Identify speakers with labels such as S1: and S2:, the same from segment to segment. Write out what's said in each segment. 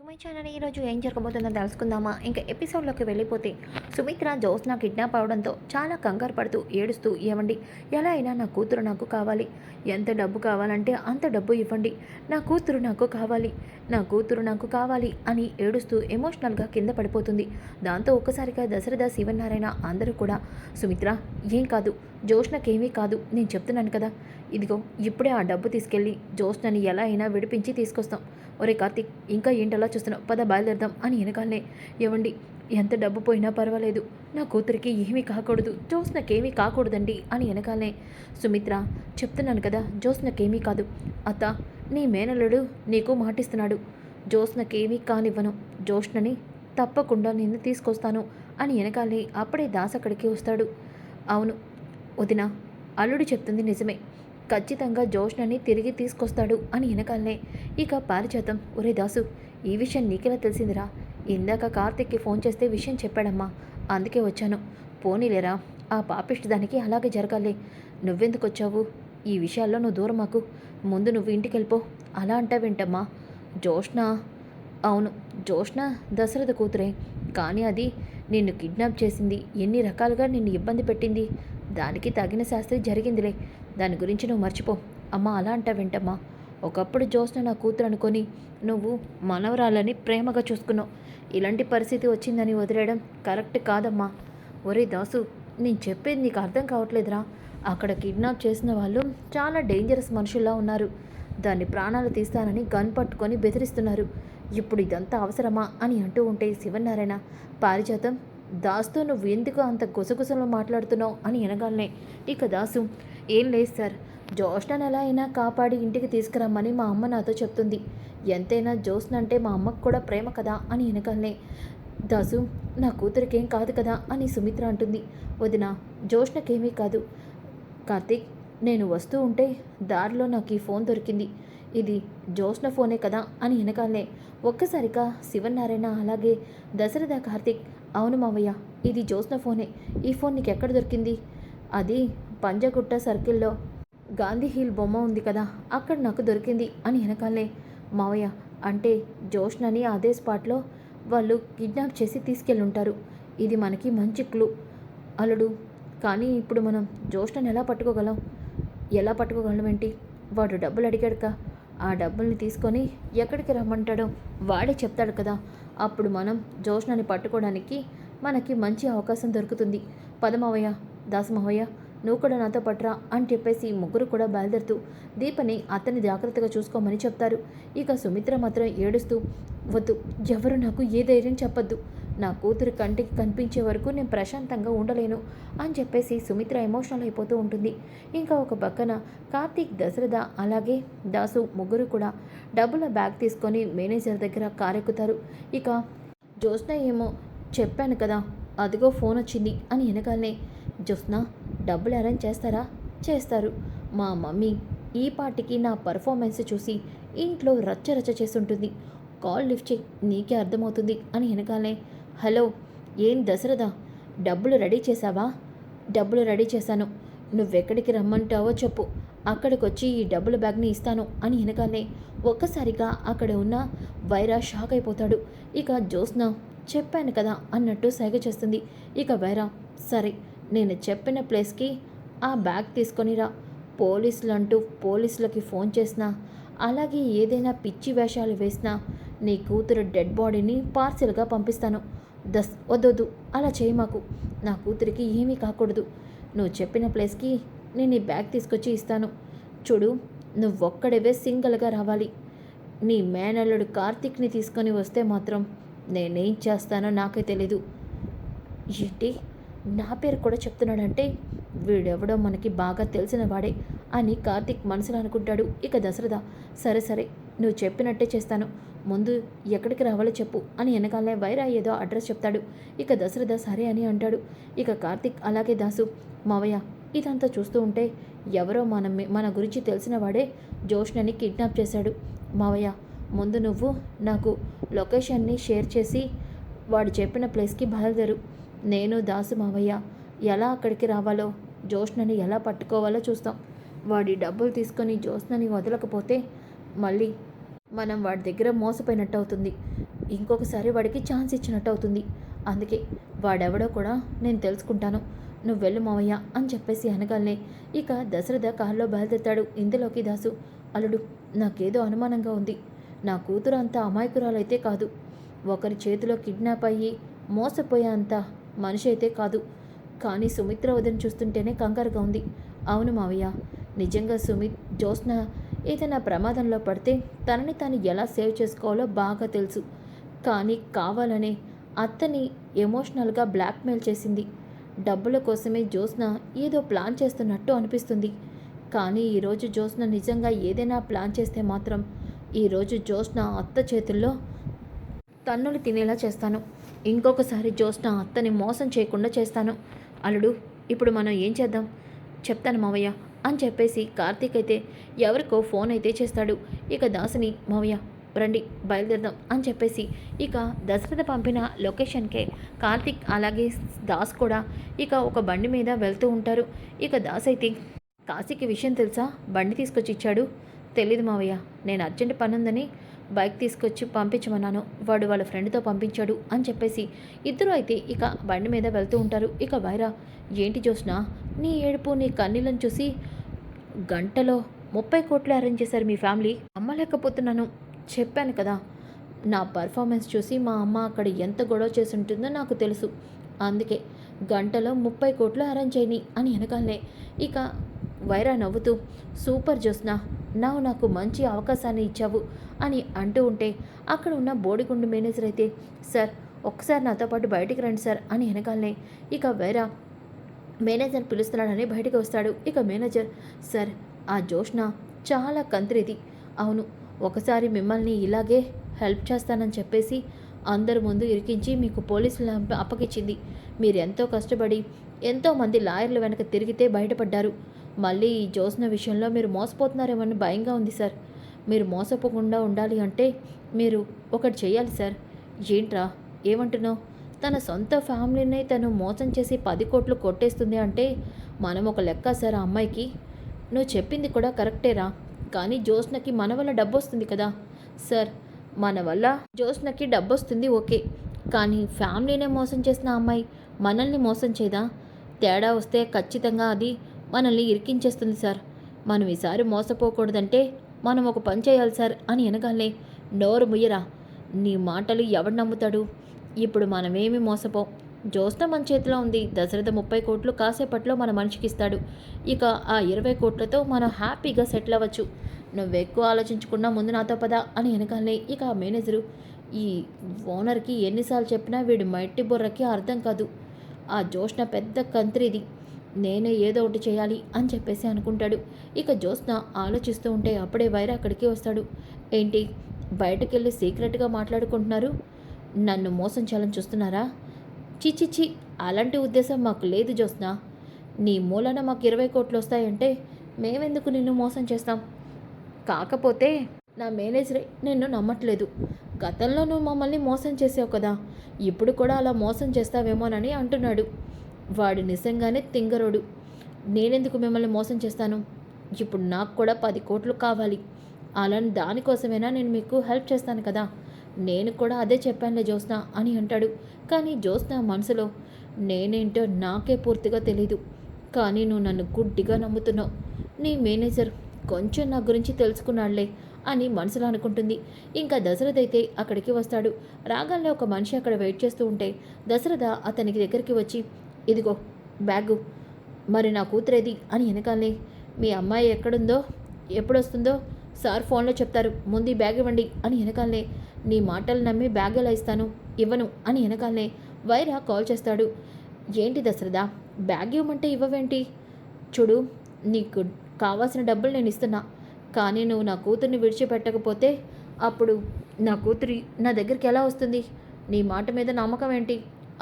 S1: My channel ఈరోజు ఏం జరగబోతుందో తెలుసుకుందామా? ఇంకా ఎపిసోడ్లోకి వెళ్ళిపోతే సుమిత్ర జ్యోత్స్న కిడ్నాప్ అవడంతో చాలా కంగారు పడుతూ ఏడుస్తూ, ఏవండి ఎలా అయినా నా కూతురు నాకు కావాలి, ఎంత డబ్బు కావాలంటే అంత డబ్బు ఇవ్వండి, నా కూతురు నాకు కావాలి, నా కూతురు నాకు కావాలి అని ఏడుస్తూ ఎమోషనల్గా కింద పడిపోతుంది. దాంతో ఒక్కసారిగా దశరథ, శివనారాయణ అందరూ కూడా సుమిత్ర ఏం కాదు, జ్యోత్స్నకేమీ కాదు, నేను చెప్తున్నాను కదా, ఇదిగో ఇప్పుడే ఆ డబ్బు తీసుకెళ్ళి జ్యోత్స్నని ఎలా అయినా విడిపించి తీసుకొస్తాం. ఒరే కార్తీక్, ఇంకా ఏంటలా చూస్తున్నావు, పద బయలుదేరదాం అని వెనకాలనే, ఏవండి ఎంత డబ్బు పోయినా పర్వాలేదు, నా కూతురికి ఏమీ కాకూడదు, జ్యోత్స్నకేమీ కాకూడదండి అని వెనకాలనే, సుమిత్ర చెప్తున్నాను కదా జ్యోత్స్నకేమీ కాదు, అత్త నీ మేనల్లుడు నీకు మాటిస్తున్నాడు, జ్యోత్స్నకేమీ కానివ్వను, జ్యోత్స్నని తప్పకుండా నిన్ను తీసుకొస్తాను అని వెనకాలే అప్పుడే దాస్ అక్కడికి వస్తాడు. అవును వదిన, అల్లుడు చెప్తుంది నిజమే, ఖచ్చితంగా జ్యోత్స్నని తిరిగి తీసుకొస్తాడు అని వెనకాలనే ఇక పారిజాతం, ఒరే దాసు ఈ విషయం నీకెలా తెలిసిందిరా, ఇందాక కార్తిక్కి ఫోన్ చేస్తే విషయం చెప్పాడమ్మా, అందుకే వచ్చాను, పోనీలేరా ఆ పాపిష్టి దానికి అలాగే జరగాలి, నువ్వెందుకు వచ్చావు, ఈ విషయాల్లో నువ్వు దూరం మాకు, ముందు నువ్వు ఇంటికి వెళ్ళిపో, అలా అంటావేంటమ్మా, జ్యోత్స్న అవును జ్యోత్స్న దశరథ కూతురే, కానీ అది నిన్ను కిడ్నాప్ చేసింది, ఎన్ని రకాలుగా నిన్ను ఇబ్బంది పెట్టింది, దానికి తగిన శాస్త్రి జరిగిందిలే, దాని గురించి నువ్వు మర్చిపో, అమ్మ అలా అంటావేంటమ్మా, ఒకప్పుడు జ్యోత్స్న నా కూతురు అనుకొని నువ్వు మనవరాలని ప్రేమగా చూసుకున్నావు, ఇలాంటి పరిస్థితి వచ్చిందని వదిలేయడం కరెక్ట్ కాదమ్మా. ఒరే దాసు, నేను చెప్పేది నీకు అర్థం కావట్లేదురా, అక్కడ కిడ్నాప్ చేసిన వాళ్ళు చాలా డేంజరస్ మనుషుల్లా ఉన్నారు, దాన్ని ప్రాణాలు తీస్తానని గన్ పట్టుకొని బెదిరిస్తున్నారు, ఇప్పుడు ఇదంతా అవసరమా అని అంటూ ఉంటే శివనారాయణ, పారిజాతం దాసుతో నువ్వు ఎందుకు అంత గుసగుసలో మాట్లాడుతున్నావు అని అనగానే ఇక దాసు, ఏం లేదు సార్, జ్యోత్స్నను ఎలా అయినా కాపాడి ఇంటికి తీసుకురమ్మని మా అమ్మ నాతో చెప్తుంది, ఎంతైనా జ్యోత్స్న అంటే మా అమ్మకు కూడా ప్రేమ కదా అని అనగానే, దాసు నా కూతురికేం కాదు కదా అని సుమిత్ర అంటుంది. వదిన, జ్యోత్స్నకేమీ కాదు, కార్తీక్ నేను వస్తూ ఉంటే దారిలో నాకు ఈ ఫోన్ దొరికింది, ఇది జ్యోత్స్న ఫోనే కదా అని వెనకాలనే ఒక్కసారిగా శివనారాయణ అలాగే దశరథ, కార్తీక్ అవును మావయ్య ఇది జ్యోత్స్న ఫోనే, ఈ ఫోన్ నీకు ఎక్కడ దొరికింది, అది పంజగుట్ట సర్కిల్లో గాంధీ హిల్ బొమ్మ ఉంది కదా అక్కడ నాకు దొరికింది అని వెనకాలనే, మావయ్య అంటే జ్యోత్స్నని అదే స్పాట్లో వాళ్ళు కిడ్నాప్ చేసి తీసుకెళ్ళుంటారు, ఇది మనకి మంచి క్లూ అల్లుడు, కానీ ఇప్పుడు మనం జ్యోత్స్నని ఎలా పట్టుకోగలం ఏంటి, వాడు డబ్బులు అడిగాడుక, ఆ డబ్బుల్ని తీసుకొని ఎక్కడికి రమ్మంటాడో వాడే చెప్తాడు కదా, అప్పుడు మనం జ్యోత్స్నని పట్టుకోవడానికి మనకి మంచి అవకాశం దొరుకుతుంది, పదమవయ్య, దాసమవయ్య నువ్వు కూడా నాతో పట్రా అని చెప్పేసి ముగ్గురు కూడా బయలుదేరుతూ దీపని అతన్ని జాగ్రత్తగా చూసుకోమని చెప్తారు. ఇక సుమిత్ర మాత్రం ఏడుస్తూ, వద్దు ఎవరు నాకు ఏ ధైర్యం చెప్పొద్దు, నా కూతురు కంటికి కనిపించే వరకు నేను ప్రశాంతంగా ఉండలేను అని చెప్పేసి సుమిత్ర ఎమోషనల్ అయిపోతూ ఉంటుంది. ఇంకా ఒక పక్కన కార్తీక్, దశరథ అలాగే దాసు ముగ్గురు కూడా డబ్బుల బ్యాగ్ తీసుకొని మేనేజర్ దగ్గర కారెక్కుతారు. ఇక జ్యోత్స్న ఏమో చెప్పాను కదా అదిగో ఫోన్ వచ్చింది అని వెనకాలనే, జ్యోత్స్న డబ్బులు అరేంజ్ చేస్తారా, చేస్తారు, మా మమ్మీ ఈ పాటికి నా పర్ఫార్మెన్స్ చూసి ఇంట్లో రచ్చరచ్చ చేస్తుంటుంది, కాల్ లిఫ్ట్ చేయి నీకే అర్థమవుతుంది అని వెనకాలనే, హలో ఏం దశరథ, డబ్బులు రెడీ చేశావా, డబ్బులు రెడీ చేశాను, నువ్వెక్కడికి రమ్మంటావో చెప్పు, అక్కడికి వచ్చి ఈ డబ్బుల బ్యాగ్ని ఇస్తాను అని వెనకాలనే ఒక్కసారిగా అక్కడ ఉన్న వైరా షాక్ అయిపోతాడు. ఇక జ్యోత్స్న చెప్పాను కదా అన్నట్టు సైగ చేస్తుంది. ఇక వైరా, సరే నేను చెప్పిన ప్లేస్కి ఆ బ్యాగ్ తీసుకొని రా, పోలీసులకి ఫోన్ చేసినా అలాగే ఏదైనా పిచ్చి వేషాలు వేసినా నీ కూతురు డెడ్ బాడీని పార్సిల్గా పంపిస్తాను, వద్దొద్దు అలా చేయి మాకు, నా కూతురికి ఏమీ కాకూడదు, నువ్వు చెప్పిన ప్లేస్కి నేను ఈ బ్యాగ్ తీసుకొచ్చి ఇస్తాను, చూడు నువ్వొక్కడివే సింగిల్గా రావాలి, నీ మేనల్లుడు కార్తీక్ని తీసుకొని వస్తే మాత్రం నేనేం చేస్తానో నాకే తెలీదు, ఏంటి నా పేరు కూడా చెప్తున్నాడంటే వీడెవడో మనకి బాగా తెలిసిన వాడే అని కార్తీక్ మనసులో అనుకుంటాడు. ఇక దశరథ, సరే సరే నువ్వు చెప్పినట్టే చేస్తాను, ముందు ఎక్కడికి రావాలో చెప్పు అని వెనకాలనే వైరా ఏదో అడ్రస్ చెప్తాడు. ఇక దశరథ సరే అని అంటాడు. ఇక కార్తీక్ అలాగే దాసు, మావయ్య ఇదంతా చూస్తూ ఉంటే ఎవరో మన గురించి తెలిసిన వాడే జ్యోత్స్నని కిడ్నాప్ చేశాడు, మావయ్య ముందు నువ్వు నాకు లొకేషన్ని షేర్ చేసి వాడు చెప్పిన ప్లేస్కి బయలుదేరు, నేను దాసు మావయ్య ఎలా అక్కడికి రావాలో జ్యోత్స్నని ఎలా పట్టుకోవాలో చూస్తాం, వాడి డబ్బులు తీసుకొని జ్యోత్స్నని వదలకపోతే మళ్ళీ మనం వాడి దగ్గర మోసపోయినట్టు అవుతుంది. ఇంకొకసారి వాడికి ఛాన్స్ ఇచ్చినట్టు అవుతుంది. అందుకే వాడెవడో కూడా నేను తెలుసుకుంటాను. నువ్వు వెళ్ళు మావయ్య అని చెప్పేసి అనగానే ఇక దశరథ కారులో బయలుదేరుతాడు. ఇందులోకి దాసు, అల్లుడు, నాకేదో అనుమానంగా ఉంది. నా కూతురు అంత అమాయకురాలైతే కాదు. ఒకరి చేతిలో కిడ్నాప్ అయ్యి మోసపోయే అంత మనిషి అయితే కాదు. కానీ సుమిత్ర వదిన చూస్తుంటేనే కంగారుగా ఉంది. అవును మావయ్య, నిజంగా జ్యోత్స్న ఏదైనా ప్రమాదంలో పడితే తనని తాను ఎలా సేవ్ చేసుకోవాలో బాగా తెలుసు. కానీ కావాలనే అత్తని ఎమోషనల్గా బ్లాక్మెయిల్ చేసింది. డబ్బుల కోసమే జ్యోత్స్న ఏదో ప్లాన్ చేస్తున్నట్టు అనిపిస్తుంది. కానీ ఈరోజు జ్యోత్స్న నిజంగా ఏదైనా ప్లాన్ చేస్తే మాత్రం ఈరోజు జ్యోత్స్న అత్త చేతుల్లో తన్నులు తినేలా చేస్తాను. ఇంకొకసారి జ్యోత్స్న అత్తని మోసం చేయకుండా చేస్తాను. అల్లుడు, ఇప్పుడు మనం ఏం చేద్దాం? చెప్తాను మావయ్య అని చెప్పేసి కార్తీక్ అయితే ఎవరికో ఫోన్ అయితే చేస్తాడు. ఇక దాసుని, మావయ్య రండి బయలుదేరదాం అని చెప్పేసి ఇక దశరథ పంపిన లొకేషన్కే కార్తీక్ అలాగే దాస్ కూడా ఇక ఒక బండి మీద వెళ్తూ ఉంటారు. ఇక దాస్ అయితే, కాశీకి విషయం తెలుసా? బండి తీసుకొచ్చి ఇచ్చాడు. తెలీదు మావయ్య, నేను అర్జెంట్ పని ఉందని బైక్ తీసుకొచ్చి పంపించమన్నాను, వాడు వాళ్ళ ఫ్రెండ్తో పంపించాడు అని చెప్పేసి ఇద్దరు అయితే ఇక బండి మీద వెళ్తూ ఉంటారు. ఇక వైరా, ఏంటి జ్యోత్స్న, నీ ఏడుపు నీ కన్నీళ్ళని చూసి గంటలో 30 కోట్లు అరేంజ్ చేశారు మీ ఫ్యామిలీ. నమ్మలేకపోతున్నాను. చెప్పాను కదా, నా పర్ఫార్మెన్స్ చూసి మా అమ్మ అక్కడ ఎంత గొడవ చేసి ఉంటుందో నాకు తెలుసు. అందుకే గంటలో 30 కోట్లు అరేంజ్ అయినాయి అని అనగానే ఇక వైరా నవ్వుతూ, సూపర్ జ్యోత్స్న, నాకు మంచి అవకాశాన్ని ఇచ్చావు అని అంటూ ఉంటే అక్కడ ఉన్న బోడిగుండు మేనేజర్ అయితే, సార్ ఒక్కసారి నాతో పాటు బయటికి రండి సార్ అని అనగానే ఇక వైరా మేనేజర్ పిలుస్తున్నాడని బయటికి వస్తాడు. ఇక మేనేజర్, సార్ ఆ జ్యోత్స్న చాలా కంత్రిది. అవును, ఒకసారి మిమ్మల్ని ఇలాగే హెల్ప్ చేస్తానని చెప్పేసి అందరి ముందు ఇరికించి మీకు పోలీసులు అప్పగించింది. మీరు ఎంతో కష్టపడి ఎంతోమంది లాయర్ల వెనక తిరిగితే బయటపడ్డారు. మళ్ళీ ఈ జ్యోత్స్న విషయంలో మీరు మోసపోతున్నారేమని భయంగా ఉంది సార్. మీరు మోసపోకుండా ఉండాలి అంటే మీరు ఒకటి చేయాలి సార్. ఏంట్రా, ఏమంటున్నావు? తన సొంత ఫ్యామిలీని తను మోసం చేసి 10 కోట్లు కొట్టేస్తుంది అంటే మనం ఒక లెక్క సార్ ఆ అమ్మాయికి. నువ్వు చెప్పింది కూడా కరెక్టేరా, కానీ జ్యోత్స్నకి మన వల్ల డబ్బు వస్తుంది కదా సార్. మన వల్ల జ్యోత్స్నకి డబ్బు వస్తుంది ఓకే, కానీ ఫ్యామిలీనే మోసం చేసిన అమ్మాయి మనల్ని మోసం చేయదా? తేడా వస్తే ఖచ్చితంగా అది మనల్ని ఇరికించేస్తుంది సార్. మనం ఈసారి మోసపోకూడదంటే మనం ఒక పని చేయాలి సార్ అని అనగానే, నోరు ముయ్యరా, నీ మాటలు ఎవడు నమ్ముతాడు? ఇప్పుడు మనమేమి మోసపోం. జ్యోత్స్న మన చేతిలో ఉంది. దశరథ 30 కోట్లు కాసేపట్లో మన మనిషికి ఇస్తాడు. ఇక ఆ 20 కోట్లతో మనం హ్యాపీగా సెటిల్ అవ్వచ్చు. నువ్వెక్కువ ఆలోచించకుండా ముందు నాతో పద అని అనగానే ఇక ఆ మేనేజరు, ఈ ఓనర్కి ఎన్నిసార్లు చెప్పినా వీడి మట్టి బుర్రకి అర్థం కాదు. ఆ జ్యోత్స్న పెద్ద కంత్రిది, నేనే ఏదో ఒకటి చేయాలి అని చెప్పేసి అనుకుంటాడు. ఇక జ్యోత్స్న ఆలోచిస్తూ ఉంటే అప్పుడే వైరా అక్కడికి వస్తాడు. ఏంటి, బయటకెళ్ళి సీక్రెట్గా మాట్లాడుకుంటున్నారు? నన్ను మోసం చేయాలని చూస్తున్నారా? చిచిచి, అలాంటి ఉద్దేశం మాకు లేదు జ్యోత్స్న. నీ మూలన మాకు 20 కోట్లు వస్తాయంటే మేమెందుకు నిన్ను మోసం చేస్తాం? కాకపోతే నా మేనేజరే నిన్ను నమ్మట్లేదు. గతంలో నువ్వు మమ్మల్ని మోసం చేసావు కదా, ఇప్పుడు కూడా అలా మోసం చేస్తావేమోనని అంటున్నాడు. వాడు నిజంగానే తింగరోడు. నేనెందుకు మిమ్మల్ని మోసం చేస్తాను? ఇప్పుడు నాకు కూడా 10 కోట్లు కావాలి. అలా దానికోసమైనా నేను మీకు హెల్ప్ చేస్తాను కదా. నేను కూడా అదే చెప్పానులే జ్యోత్స్న అని అంటాడు. కానీ జ్యోత్స్న మనసులో, నేనేంటో నాకే పూర్తిగా తెలీదు, కానీ నువ్వు నన్ను గుడ్డిగా నమ్ముతున్నావు. నీ మేనేజర్ కొంచెం నా గురించి తెలుసుకున్నాడులే అని మనసులో అనుకుంటుంది. ఇంకా దశరథ అయితే అక్కడికి వస్తాడు. రాగానే ఒక మనిషి అక్కడ వెయిట్ చేస్తూ ఉంటే దశరథ అతనికి దగ్గరికి వచ్చి, ఇదిగో బ్యాగు, మరి నా కూతురేది అని వెనకాలనే, మీ అమ్మాయి ఎక్కడుందో ఎప్పుడొస్తుందో సార్ ఫోన్లో చెప్తారు, ముందు బ్యాగ్ ఇవ్వండి అని వెనకాలనే, నీ మాటలు నమ్మి బ్యాగ్ ఎలా ఇస్తాను, ఇవ్వను అని వెనకాలనే వైరా కాల్ చేస్తాడు. ఏంటి దశరథ, బ్యాగ్ ఇవ్వమంటే ఇవ్వవేంటి? చూడు, నీకు కావాల్సిన డబ్బులు నేను ఇస్తున్నా, కానీ నువ్వు నా కూతుర్ని విడిచిపెట్టకపోతే అప్పుడు నా కూతురి నా దగ్గరికి ఎలా వస్తుంది? నీ మాట మీద నమ్మకం ఏంటి?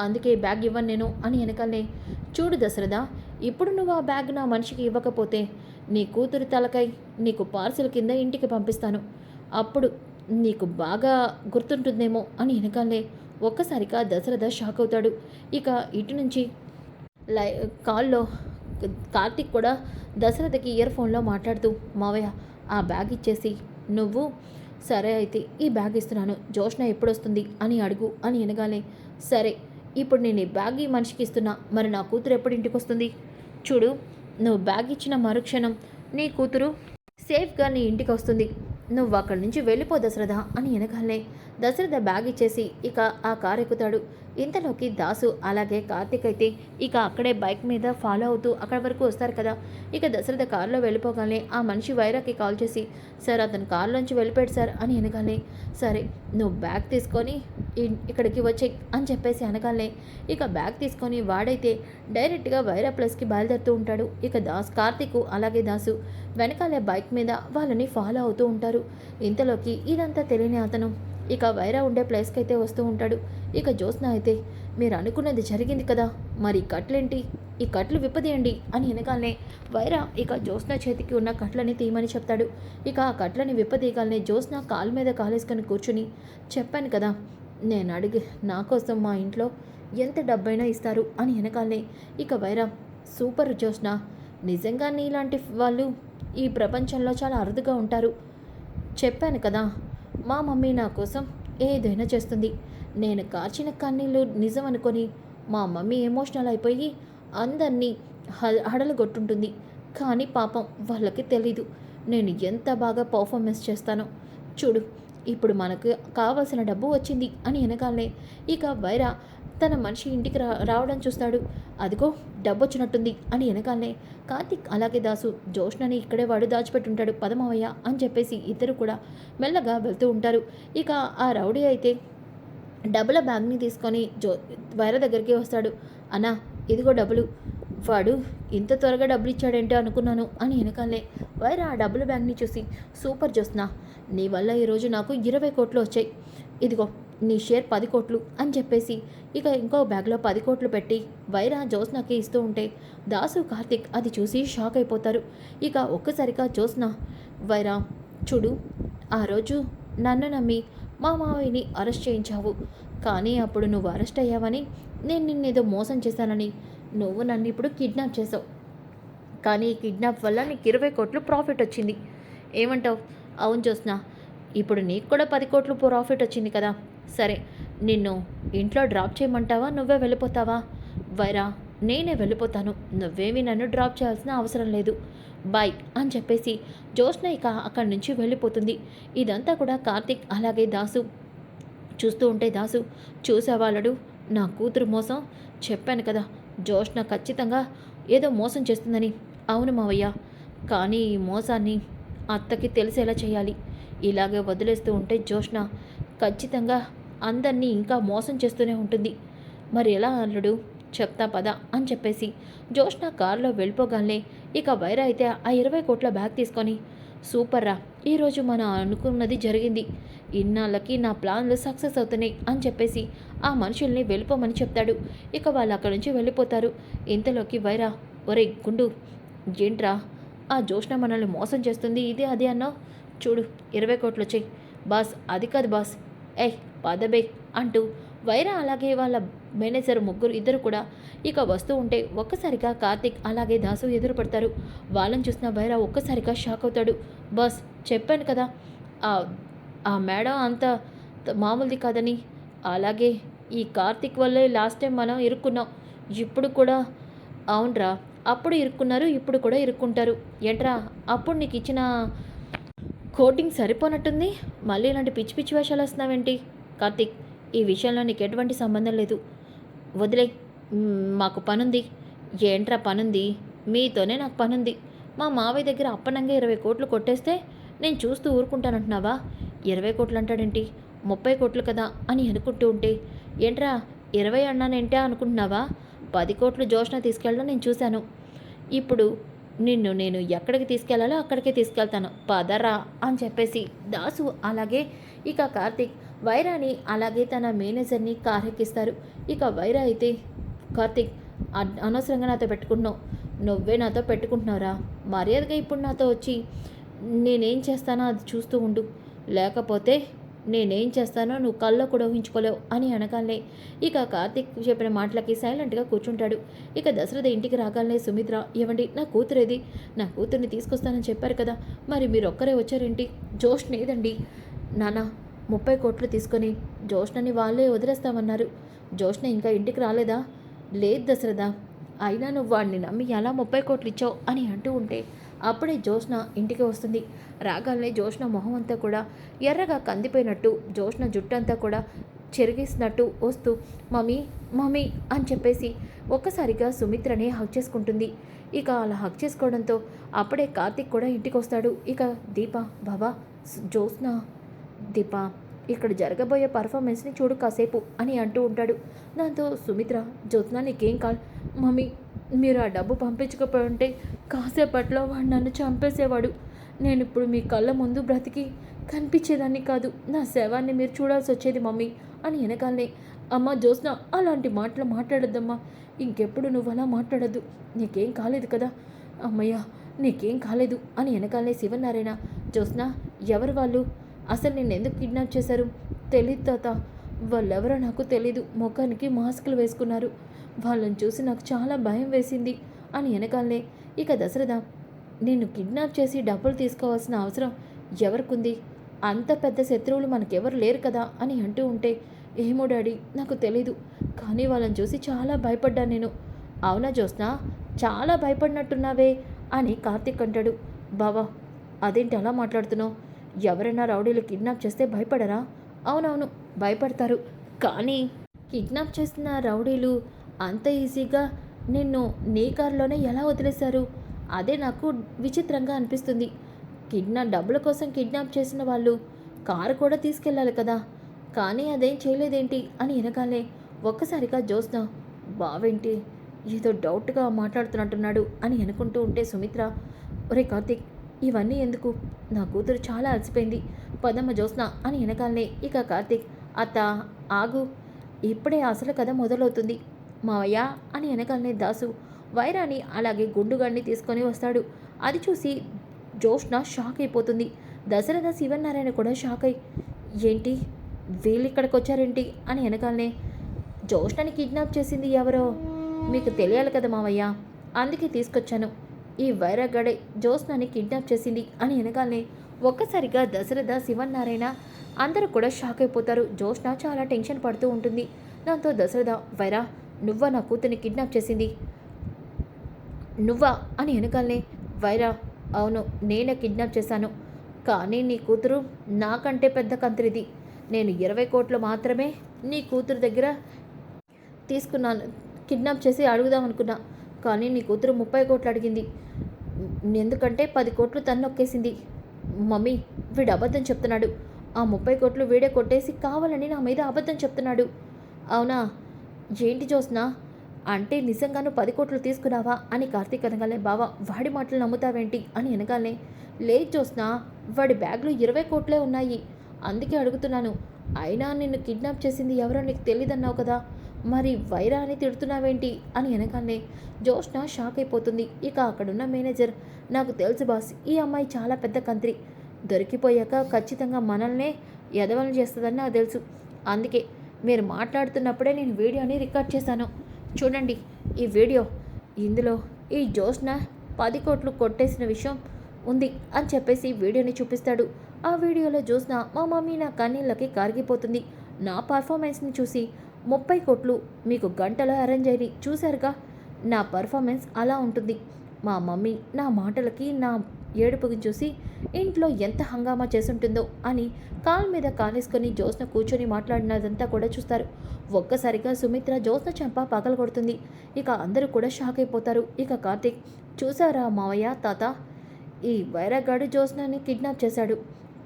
S1: అందుకే బ్యాగ్ ఇవ్వను నేను అని వెనకాలనే, చూడు దశరథ, ఇప్పుడు నువ్వు ఆ బ్యాగ్ నా మనిషికి ఇవ్వకపోతే నీ కూతురి తలకై నీకు పార్సిల్ కింద ఇంటికి పంపిస్తాను, అప్పుడు నీకు బాగా గుర్తుంటుందేమో అని వెనకాలనే ఒక్కసారిగా దశరథ షాక్ అవుతాడు. ఇక ఇటు నుంచి కాల్లో కార్తీక్ కూడా దశరథకి ఇయర్ ఫోన్లో మాట్లాడుతూ, మావయ్య ఆ బ్యాగ్ ఇచ్చేసి నువ్వు సరే అయితే ఈ బ్యాగ్ ఇస్తున్నాను, జోష్న ఎప్పుడొస్తుంది అని అడుగు అని అనగానే, సరే ఇప్పుడు నేను ఈ బ్యాగ్ ఈ మనిషికి ఇస్తున్నా, మరి నా కూతురు ఎప్పుడు ఇంటికి వస్తుంది? చూడు, నువ్వు బ్యాగ్ ఇచ్చిన మరుక్షణం నీ కూతురు సేఫ్గా నీ ఇంటికి వస్తుంది. నువ్వు అక్కడి నుంచి వెళ్ళిపో దశరథ అని అనగానే దశరథ బ్యాగ్ ఇచ్చేసి ఇక ఆ కారు ఎక్కుతాడు. ఇంతలోకి దాసు అలాగే కార్తీక్ అయితే ఇక అక్కడే బైక్ మీద ఫాలో అవుతూ అక్కడి వరకు వస్తారు కదా. ఇక దశరథ కారులో వెళ్ళిపోగానే ఆ మనిషి వైరాకి కాల్ చేసి, సార్ అతను కారులోంచి వెళ్ళిపోయాడు సార్ అని అనగానే, సరే నువ్వు బ్యాగ్ తీసుకొని ఇక్కడికి వచ్చేయి అని చెప్పేసి అనగానే ఇక బ్యాగ్ తీసుకొని వాడైతే డైరెక్ట్గా వైరా ప్లస్కి బయలుదేరుతూ ఉంటాడు. ఇక కార్తీక్ అలాగే దాసు వెనకాలే బైక్ మీద వాళ్ళని ఫాలో అవుతూ ఉంటారు. ఇంతలోకి ఇదంతా తెలియని అతను ఇక వైరా ఉండే ప్లేస్కి అయితే వస్తూ ఉంటాడు. ఇక జ్యోత్స్న అయితే, మీరు అనుకున్నది జరిగింది కదా, మరి ఈ కట్లేంటి, ఈ కట్లు విప్పదీయండి అని వెనకాలనే వైరా ఇక జ్యోత్స్న చేతికి ఉన్న కట్లని తీయమని చెప్తాడు. ఇక ఆ కట్లని విప్పదీయగానే జ్యోత్స్న కాలు మీద కాలేసుకొని కూర్చుని, చెప్పాను కదా నేను అడిగి నా కోసం మా ఇంట్లో ఎంత డబ్బైనా ఇస్తారు అని వెనకాలనే ఇక వైరా, సూపర్ జ్యోత్స్న, నిజంగా నీలాంటి వాళ్ళు ఈ ప్రపంచంలో చాలా అరుదుగా ఉంటారు. చెప్పాను కదా, మా మమ్మీ నా కోసం ఏదైనా చేస్తుంది. నేను కార్చిన కన్నీళ్ళు నిజం అనుకొని మా మమ్మీ ఎమోషనల్ అయిపోయి అందరినీ హడలుగొట్టుంటుంది. కానీ పాపం వాళ్ళకి తెలీదు నేను ఎంత బాగా పర్ఫార్మెన్స్ చేస్తానో. చూడు, ఇప్పుడు మనకు కావాల్సిన డబ్బు వచ్చింది అని అనగానే ఇక వైరా తన మనిషి ఇంటికి రావడం చూస్తాడు. అదిగో డబ్బు వచ్చినట్టుంది అని వెనకాలనే కార్తీక్ అలాగే దాసు జోష్నని ఇక్కడే వాడు దాచిపెట్టుంటాడు, పదమవయ్య అని చెప్పేసి ఇద్దరు కూడా మెల్లగా వెళ్తూ ఉంటారు. ఇక ఆ రౌడీ అయితే డబ్బుల బ్యాగ్ని తీసుకొని వైరా దగ్గరికి వస్తాడు. అన్నా ఇదిగో డబ్బులు. వాడు ఇంత త్వరగా డబ్బులు ఇచ్చాడేంటో అనుకున్నాను అని వెనకాలనే వైరా ఆ డబ్బుల బ్యాగ్ని చూసి, సూపర్ జ్యోత్స్న, నీ వల్ల ఈరోజు నాకు 20 కోట్లు వచ్చాయి. ఇదిగో నీ షేర్ 10 కోట్లు అని చెప్పేసి ఇక ఇంకో బ్యాగ్లో 10 కోట్లు పెట్టి వైరా జ్యోత్స్నకి ఇస్తూ ఉంటే దాసు కార్తిక్ అది చూసి షాక్ అయిపోతారు. ఇక ఒక్కసారిగా జ్యోత్స్న, వైరా చూడు, ఆ రోజు నన్ను నమ్మి మా మావయ్యని అరెస్ట్ చేయించావు, కానీ అప్పుడు నువ్వు అరెస్ట్ అయ్యావని నేను నిన్నేదో మోసం చేశానని నువ్వు నన్ను ఇప్పుడు కిడ్నాప్ చేసావు. కానీ ఈ కిడ్నాప్ వల్ల నీకు 20 కోట్లు ప్రాఫిట్ వచ్చింది. ఏమంటావు? అవును జ్యోత్స్న, ఇప్పుడు నీకు కూడా 10 కోట్లు ప్రాఫిట్ వచ్చింది కదా. సరే, నిన్ను ఇంట్లో డ్రాప్ చేయమంటావా, నువ్వే వెళ్ళిపోతావా? వైరా, నేనే వెళ్ళిపోతాను, నువ్వేమీ నన్ను డ్రాప్ చేయాల్సిన అవసరం లేదు, బాయ్ అని చెప్పేసి జ్యోత్స్న ఇక అక్కడి నుంచి వెళ్ళిపోతుంది. ఇదంతా కూడా కార్తిక్ అలాగే దాసు చూస్తూ ఉంటే, దాసు చూసేవాళ్ళడు నా కూతురు మోసం, చెప్పాను కదా జ్యోత్స్న ఖచ్చితంగా ఏదో మోసం చేస్తుందని. అవును మావయ్య, కానీ ఈ మోసాన్ని అత్తకి తెలిసేలా చేయాలి. ఇలాగే వదిలేస్తూ ఉంటే జ్యోత్స్న ఖచ్చితంగా అందరినీ ఇంకా మోసం చేస్తూనే ఉంటుంది. మరి ఎలా అల్లుడు, చెప్తా పద అని చెప్పేసి జ్యోత్స్న కారులో వెళ్ళిపోగానే ఇక వైరా అయితే ఆ 20 కోట్ల బ్యాగ్ తీసుకొని, సూపర్ రా, ఈరోజు మనం అనుకున్నది జరిగింది, ఇన్నాళ్ళకి నా ప్లాన్లు సక్సెస్ అవుతున్నాయి అని చెప్పేసి ఆ మనుషుల్ని వెళ్ళిపోమని చెప్తాడు. ఇక వాళ్ళు అక్కడి నుంచి వెళ్ళిపోతారు. ఇంతలోకి వైరా, ఒరే గుండు, ఏంట్రా ఆ జ్యోత్స్న మనల్ని మోసం చేస్తుంది ఇది అది అన్నావు, చూడు 20 కోట్లు వచ్చాయి. బాస్ అది కాదు బాస్, ఏయ్ పదబే అంటూ వైరా అలాగే వాళ్ళ మేనేజర్ ముగ్గురు ఇద్దరు కూడా ఇక వస్తూ ఉంటే ఒక్కసారిగా కార్తిక్ అలాగే దాసు ఎదురు పడతారు. వాళ్ళని చూసిన వైరా ఒక్కసారిగా షాక్ అవుతాడు. బాస్ చెప్పాను కదా ఆ మేడం అంత మామూలుది కాదని, అలాగే ఈ కార్తిక్ వల్లే లాస్ట్ టైం మనం ఇరుక్కున్నాం, ఇప్పుడు కూడా. అవునరా, అప్పుడు ఇరుక్కున్నారు, ఇప్పుడు కూడా ఇరుక్కుంటారు. ఏంట్రా అప్పుడు నీకు ఇచ్చిన కోటింగ్ సరిపోనట్టుంది, మళ్ళీ ఇలాంటి పిచ్చి పిచ్చి వేషాలు వస్తున్నావేంటి? కార్తిక్, ఈ విషయంలో నీకు ఎటువంటి సంబంధం లేదు, వదిలే, మాకు పనుంది. ఏంట్రా పనుంది? మీతోనే నాకు పనుంది. మా మావయ్య దగ్గర అప్పనంగా 20 కోట్లు కొట్టేస్తే నేను చూస్తూ ఊరుకుంటానంటున్నావా? 20 కోట్లు అంటాడేంటి, 30 కోట్లు కదా అని అనుకుంటూ ఉంటే, ఏంట్రా 20 అన్నానేంటా అనుకుంటున్నావా? 10 కోట్లు జ్యోత్స్న తీసుకెళ్ళడం నేను చూశాను. ఇప్పుడు నిన్ను నేను ఎక్కడికి తీసుకెళ్లాలో అక్కడికే తీసుకెళ్తాను, పదరా అని చెప్పేసి దాసు అలాగే ఇక కార్తిక్ వైరాని అలాగే తన మేనేజర్ని కారెక్కిస్తారు. ఇక వైరా అయితే, కార్తిక్ అనవసరంగా నాతో పెట్టుకుంటున్నావు, నువ్వే నాతో పెట్టుకుంటున్నావురా, మర్యాదగా ఇప్పుడు నాతో వచ్చి నేనేం చేస్తానో అది చూస్తూ ఉండు, లేకపోతే నేనేం చేస్తానో నువ్వు కల్లో కూడా ఊహించుకోలేవు అని అనగానే ఇక కార్తిక్ చెప్పిన మాటలకి సైలెంట్గా కూర్చుంటాడు. ఇక దశరథ ఇంటికి రాగానే సుమిత్ర, ఏవండి నా కూతురేది, నా కూతుర్ని తీసుకొస్తానని చెప్పారు కదా, మరి మీరు ఒక్కరే వచ్చారేంటి? జ్యోత్స్న ఏదండి, నాన్న 30 కోట్లు తీసుకొని జోష్నని వాళ్ళే వదిలేస్తామన్నారు. జోష్న ఇంకా ఇంటికి రాలేదా? లేదు దశరథ. అయినా నువ్వు వాడిని నమ్మి ఎలా 30 కోట్లు ఇచ్చావు అని అంటూ ఉంటే అప్పుడే జోష్న ఇంటికి వస్తుంది. రాగానే జోష్న మొహం అంతా కూడా ఎర్రగా కందిపోయినట్టు, జోష్న జుట్టంతా కూడా చెరిగేసినట్టు వస్తూ మమ్మీ మమ్మీ అని చెప్పేసి ఒక్కసారిగా సుమిత్రని హక్ చేసుకుంటుంది. ఇక అలా హక్ చేసుకోవడంతో అప్పుడే కార్తీక్ కూడా ఇంటికి వస్తాడు. ఇక దీప బాబా జోష్న దీప ఇక్కడ జరగబోయే పర్ఫార్మెన్స్ని చూడు కాసేపు అని అంటూ ఉంటాడు. దాంతో సుమిత్ర జ్యోత్స్న నీకేం కాల్ మమ్మీ మీరు ఆ డబ్బు పంపించకపోయి ఉంటే కాసేపట్లో వాడు నన్ను చంపేసేవాడు. నేను ఇప్పుడు మీ కళ్ళ ముందు బ్రతికి కనిపించేదాన్ని కాదు. నా శవాన్ని మీరు చూడాల్సి వచ్చేది మమ్మీ అని వెనకాలనే అమ్మ జ్యోత్స్న అలాంటి మాటలు మాట్లాడొద్దమ్మా. ఇంకెప్పుడు నువ్వు అలా మాట్లాడద్దు. నీకేం కాలేదు కదా అమ్మయ్య నీకేం కాలేదు అని వెనకాలనే శివనారాయణ జ్యోత్స్న ఎవరు వాళ్ళు? అసలు నేను ఎందుకు కిడ్నాప్ చేశారు? తెలీదు తాత. వాళ్ళెవరో నాకు తెలీదు. ముఖానికి మాస్కులు వేసుకున్నారు. వాళ్ళని చూసి నాకు చాలా భయం వేసింది అని వెనకాలనే ఇక దశరథ నిన్ను కిడ్నాప్ చేసి డబ్బులు తీసుకోవాల్సిన అవసరం ఎవరికుంది? అంత పెద్ద శత్రువులు మనకెవరు లేరు కదా అని అంటూ ఉంటే ఏమో డాడీ నాకు తెలీదు, కానీ వాళ్ళని చూసి చాలా భయపడ్డాను నేను. అవునా జ్యోత్స్న చాలా భయపడినట్టున్నావే అని కార్తీక్ అంటాడు. బావా అదేంటి అలా మాట్లాడుతున్నావు? ఎవరైనా రౌడీలు కిడ్నాప్ చేస్తే భయపడరా? అవునవును భయపడతారు, కానీ కిడ్నాప్ చేసిన రౌడీలు అంత ఈజీగా నిన్ను నీ కారులోనే ఎలా వదిలేశారు? అదే నాకు విచిత్రంగా అనిపిస్తుంది. డబ్బుల కోసం కిడ్నాప్ చేసిన వాళ్ళు కారు కూడా తీసుకెళ్ళాలి కదా, కానీ అదేం చేయలేదేంటి అని వెనకాలే ఒక్కసారిగా జ్యోత్స్న బావేంటి ఏదో డౌట్గా మాట్లాడుతున్నట్టున్నాడు అని అనుకుంటూ ఉంటే సుమిత్ర ఒరే కార్తీక్ ఇవన్నీ ఎందుకు? నా కూతురు చాలా అలసిపోయింది, పదమ్మ జ్యోత్స్న అని వెనకాలనే ఇక కార్తీక్ అత్త ఆగు, ఇప్పుడే అసలు కథ మొదలవుతుంది మావయ్య అని వెనకాలనే దాసు వైరాని అలాగే గుండుగాడిని తీసుకొని వస్తాడు. అది చూసి జ్యోత్స్న షాక్ అయిపోతుంది. దశరథ శివనారాయణ కూడా షాక్ అయి ఏంటి వీళ్ళు ఇక్కడికి వచ్చారేంటి అని వెనకాలనే జ్యోత్స్నని కిడ్నాప్ చేసింది ఎవరో మీకు తెలియాలి కదా మావయ్య, అందుకే తీసుకొచ్చాను. ఈ వైరాగడే జ్యోత్స్నని కిడ్నాప్ చేసింది అని వెనకాలనే ఒక్కసారిగా దశరథ శివనారాయణ అందరూ కూడా షాక్ అయిపోతారు. జ్యోత్స్న చాలా టెన్షన్ పడుతూ ఉంటుంది. దాంతో దశరథ వైరా నువ్వా నా కూతుర్ని కిడ్నాప్ చేసింది? నువ్వా అని వెనకాలనే వైరా అవును నేనే కిడ్నాప్ చేశాను, కానీ నీ కూతురు నాకంటే పెద్ద కంత్రిది. నేను 20 కోట్లు మాత్రమే నీ కూతురు దగ్గర తీసుకున్నాను, కిడ్నాప్ చేసి అడుగుదామనుకున్నా, కానీ నీ కూతురు 30 కోట్లు అడిగింది. ఎందుకంటే 10 కోట్లు తను నొక్కేసింది. మమ్మీ వీడు అబద్ధం చెప్తున్నాడు, ఆ 30 కోట్లు వీడే కొట్టేసి కావాలని నా మీద అబద్ధం చెప్తున్నాడు. అవునా ఏంటి జ్యోత్స్న అంటే నిజంగాను 10 కోట్లు తీసుకున్నావా అని కార్తీక్ అనగానే బావా వాడి మాటలు నమ్ముతావేంటి అని వెనగానే లేదు జ్యోత్స్న వాడి బ్యాగ్లో 20 కోట్లే ఉన్నాయి, అందుకే అడుగుతున్నాను. అయినా నిన్ను కిడ్నాప్ చేసింది ఎవరో నీకు తెలియదన్నావు కదా, మరి వైరా అని తిడుతున్నావేంటి అని వెనకాలనే జ్యోత్స్న షాక్ అయిపోతుంది. ఇక అక్కడున్న మేనేజర్ నాకు తెలుసు బాస్ ఈ అమ్మాయి చాలా పెద్ద కంత్రి, దొరికిపోయాక ఖచ్చితంగా మనల్నే ఎదవలను చేస్తుందని నాకు తెలుసు, అందుకే మీరు మాట్లాడుతున్నప్పుడే నేను వీడియోని రికార్డ్ చేశాను. చూడండి ఈ వీడియో, ఇందులో ఈ జ్యోత్స్న 10 కోట్లు కొట్టేసిన విషయం ఉంది అని చెప్పేసి వీడియోని చూపిస్తాడు. ఆ వీడియోలో జ్యోత్స్న మా మమ్మీ నా కన్నీళ్ళకి కరిగిపోతుంది, నా పర్ఫార్మెన్స్ని చూసి 30 కోట్లు మీకు గంటలో అరేంజ్ అయ్యి చూశారుగా, నా పర్ఫార్మెన్స్ అలా ఉంటుంది. మా మమ్మీ నా మాటలకి నా ఏడుపుని చూసి ఇంట్లో ఎంత హంగామా చేసుంటుందో అని కాలు మీద కాలేసుకొని జ్యోత్స్న కూర్చొని మాట్లాడినదంతా కూడా చూస్తారు. ఒక్కసారిగా సుమిత్ర జ్యోత్స్న చెంప పగలగొడుతుంది. ఇక అందరూ కూడా షాక్ అయిపోతారు. ఇక కార్తీక్ చూసారా మావయ్య తాత, ఈ వైరాగాడు జ్యోత్స్నని కిడ్నాప్ చేశాడు,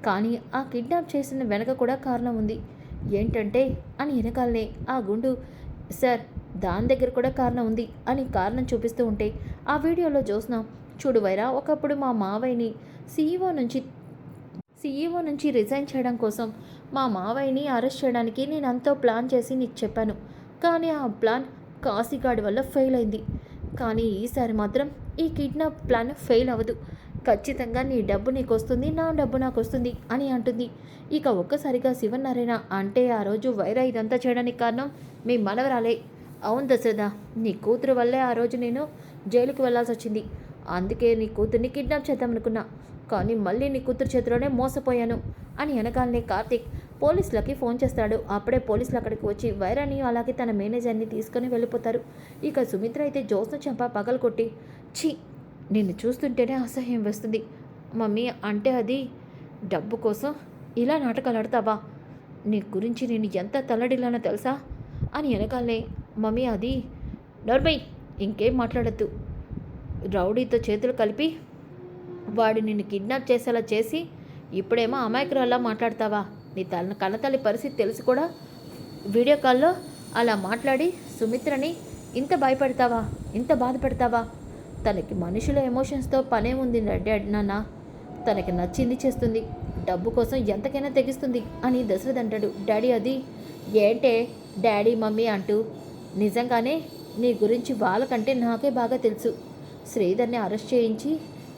S1: కానీ ఆ కిడ్నాప్ చేసిన వెనక కూడా కారణం ఉంది. ఏంటంటే అని వెనకాలనే ఆ గుండు సార్ దాని దగ్గర కూడా కారణం ఉంది అని కారణం చూపిస్తూ ఉంటే ఆ వీడియోలో జ్యోత్స్న చూడు వైరా ఒకప్పుడు మా మావయ్యని సీఈఓ నుంచి రిజైన్ చేయడం కోసం మా మావయ్యని అరెస్ట్ చేయడానికి నేను అంతో ప్లాన్ చేసి నీకు చెప్పాను, కానీ ఆ ప్లాన్ కాశీగాడి వల్ల ఫెయిల్ అయింది. కానీ ఈసారి మాత్రం ఈ కిడ్నాప్ ప్లాన్ ఫెయిల్ అవ్వదు, ఖచ్చితంగా నీ డబ్బు నీకు వస్తుంది, నా డబ్బు నాకు వస్తుంది అని అంటుంది. ఇక ఒక్కసారిగా శివనారాయణ అంటే ఆ రోజు వైరా ఇదంతా చేయడానికి కారణం మీ మనవరాలే. అవును దశరథ నీ కూతురు వల్లే ఆ రోజు నేను జైలుకి వెళ్ళాల్సి వచ్చింది, అందుకే నీ కూతుర్ని కిడ్నాప్ చేద్దామనుకున్నా, కానీ మళ్ళీ నీ కూతురు చేతిలోనే మోసపోయాను అని వెనకాలనే కార్తీక్ పోలీసులకి ఫోన్ చేస్తాడు. అప్పుడే పోలీసులు అక్కడికి వచ్చి వైరాని అలాగే తన మేనేజర్ని తీసుకొని వెళ్ళిపోతారు. ఇక సుమిత్ర అయితే జోస్ను చెంప పగలగొట్టి, ఛీ, నిన్ను చూస్తుంటేనే అసహ్యం వేస్తుంది. మమ్మీ, అంటే అది డబ్బు కోసం ఇలా నాటకాలు ఆడతావా? నీ గురించి నేను ఎంత తల్లడిల్లానో తెలుసా అని వెనకాలనే, మమ్మీ అది నోర్మై, ఇంకేం మాట్లాడద్దు. రౌడీతో చేతులు కలిపి వాడు నిన్ను కిడ్నాప్ చేసేలా చేసి ఇప్పుడేమో అమాయకురాల్లా మాట్లాడతావా? నీ కన్నతల్లి పరిస్థితి తెలిసి కూడా వీడియో కాల్లో అలా మాట్లాడి సుమిత్రని ఇంత భయపెడతావా, ఇంత బాధ పెడతావా? తనకి మనుషుల ఎమోషన్స్తో పనే ఉంది డాడీ. నాన్న, తనకి నచ్చింది చేస్తుంది, డబ్బు కోసం ఎంతకైనా తెగిస్తుంది అని దశరథ్ అంటాడు. డాడీ అది ఏంటే డాడీ మమ్మీ అంటూ, నిజంగానే నీ గురించి వాళ్ళకంటే నాకే బాగా తెలుసు. శ్రీధర్ని అరెస్ట్ చేయించి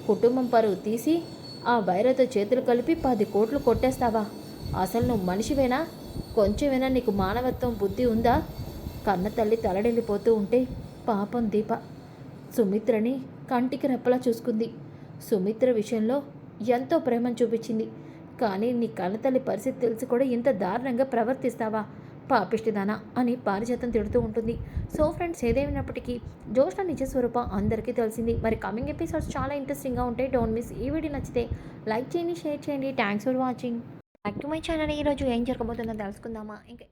S1: కుటుంబం పరువు తీసి ఆ వైరతో చేతులు కలిపి 10 కోట్లు కొట్టేస్తావా? అసలు నువ్వు మనిషివేనా? కొంచెమైనా నీకు మానవత్వం బుద్ధి ఉందా? కన్న తల్లి తలడెళ్ళిపోతూ ఉంటే పాపం దీప సుమిత్రని కంటికి రెప్పలా చూసుకుంది. సుమిత్ర విషయంలో ఎంతో ప్రేమను చూపించింది. కానీ నీ కన్నతల్లి పరిస్థితి తెలిసి కూడా ఇంత దారుణంగా ప్రవర్తిస్తావా పాపిష్టిదానా అని పారిజాతం తిడుతూ ఉంటుంది. సో ఫ్రెండ్స్, ఏదేమైనప్పటికీ జోష్న నిజ స్వరూపం అందరికీ తెలిసింది. మరి కమింగ్ ఎపిసోడ్స్ చాలా ఇంట్రెస్టింగ్గా ఉంటాయి. Don't miss. ఈ వీడియో నచ్చితే లైక్ చేయండి, షేర్ చేయండి. Thanks for watching. Back to my channel. ఈరోజు ఏం జరగబోతుందో తెలుసుకుందామా? ఇంకా